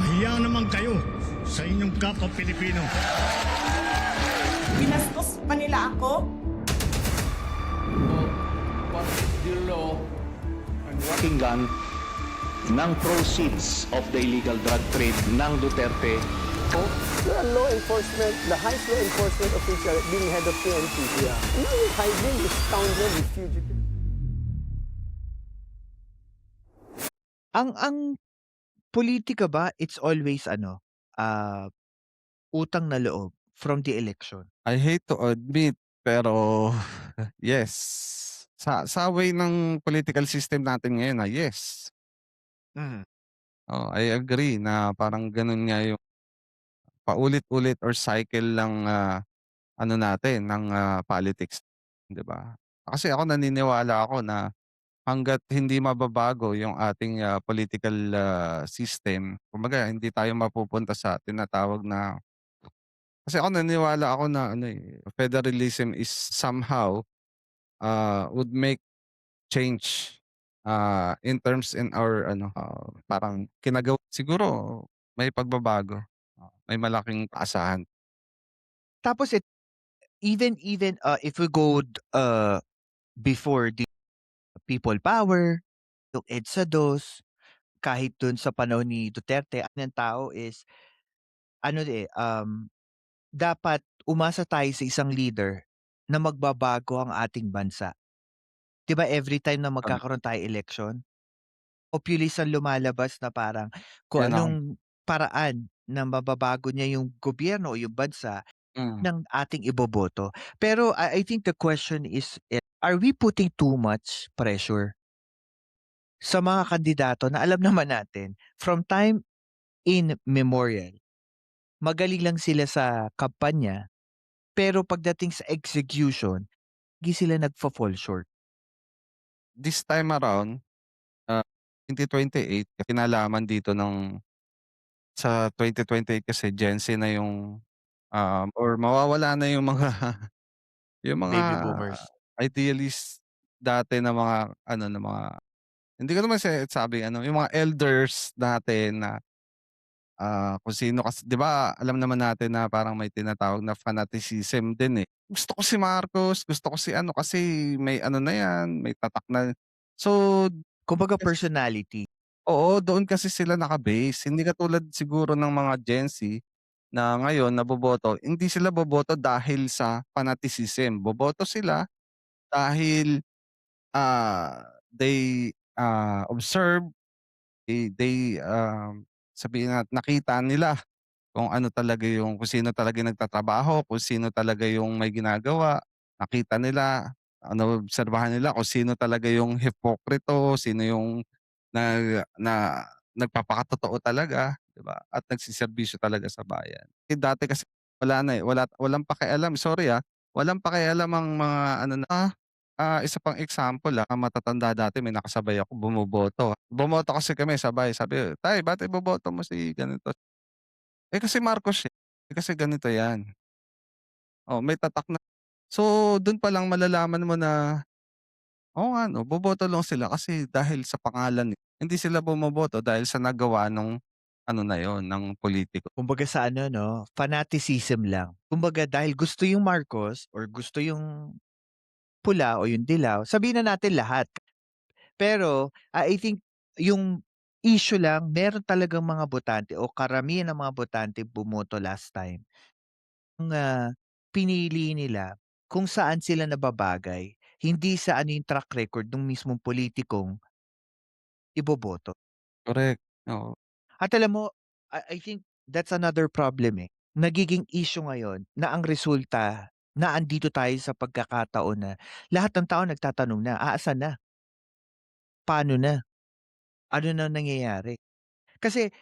Mahiya naman kayo sa inyong kapwa Pilipino. Binastos pa nila ako. What is the law and what Pakinggan ng proceeds of the illegal drug trade ng Duterte. The law enforcement, the highest law enforcement official being head of PNP. Yeah. Now you're hiding this scoundrel, this fugitive. Ang politika ba, it's always utang na loob from the election. I hate to admit, pero yes. Sa way ng political system natin ngayon, yes. I agree na parang ganun nga yung paulit-ulit or cycle lang ano natin ng politics, 'di ba? Kasi ako naniniwala ako na hangga't hindi mababago yung ating political system, kumbaga hindi tayo mapupunta sa tinatawag na kasi ako naniniwala ako na federalism is somehow would make change in terms in our parang kinagawa siguro may pagbabago. May malaking kaasahan. Tapos even if we go before the people power, yung EDSA 2, kahit dun sa panahon ni Duterte, ang tao is dapat umasa tayo sa isang leader na magbabago ang ating bansa. 'Di ba every time na magkakaroon tayo election, populist ang lumalabas na parang kung Yan ako. anong paraan na mababago niya yung gobyerno o yung bansa ng ating iboboto. Pero I think the question is, are we putting too much pressure sa mga kandidato na alam naman natin from time immemorial, magaling lang sila sa kampanya, pero pagdating sa execution, hindi sila nagfa-fall short. This time around, 2028, kinalaman dito sa 2028 kasi Gen Z na yung or mawawala na yung mga yung mga Baby boomers. idealist dati na mga na mga hindi ko naman sabi yung mga elders dati na kung sino kasi 'di ba alam naman natin na parang may tinatawag na fanaticism din, eh. Gusto ko si Marcos, gusto ko si kasi may na 'yan, may tatak na so Kumbaga Yes. personality. oo, doon kasi sila naka-base. Hindi katulad siguro ng mga Gen Z na ngayon naboboto, hindi sila boboto dahil sa fanaticism. Boboto sila dahil, they, observe, sabihin na nakita nila kung sino talaga yung nagtatrabaho, kung sino talaga yung may ginagawa. Nakita nila, naobserbahan nila kung sino talaga yung hipokrito, sino yung na nagpapakatotoo talaga, 'di ba? At nagseserbisyo talaga sa bayan. Dati kasi wala na, walang pakialam, sorry, walang pakialam ang mga isa pang example, matatanda dati may nakasabay ako bumoboto. Bumoto kasi kami sabay, sabi, "Tay, ba't iboboto mo si ganito?" Kasi Marcos siya, kasi ganito 'yan. Oh, may tatak na so dun palang malalaman mo na, oo nga 'no, boboto lang sila kasi dahil sa pangalan, eh. Hindi sila bumoboto dahil sa nagawa nung na yun, ng pulitiko. Kumbaga sa fanaticism lang. Kumbaga dahil gusto yung Marcos or gusto yung pula o yung dilaw, sabihin na natin lahat. Pero I think yung issue lang, meron talagang mga botante o karamihan ng mga botante bumoto last time. Ang pinili nila kung saan sila nababagay, hindi sa yung track record ng mismong politikong iboboto. Correct, oo. At alam mo, I think that's another problem, eh. Nagiging issue ngayon na ang resulta na andito tayo sa pagkakataon na lahat ng tao nagtatanong na, "Aasan na? Paano na? Ano na nangyayari?" Kasi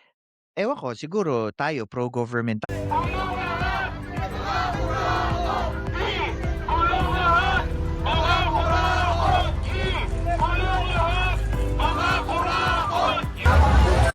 ewan ko, siguro tayo pro-government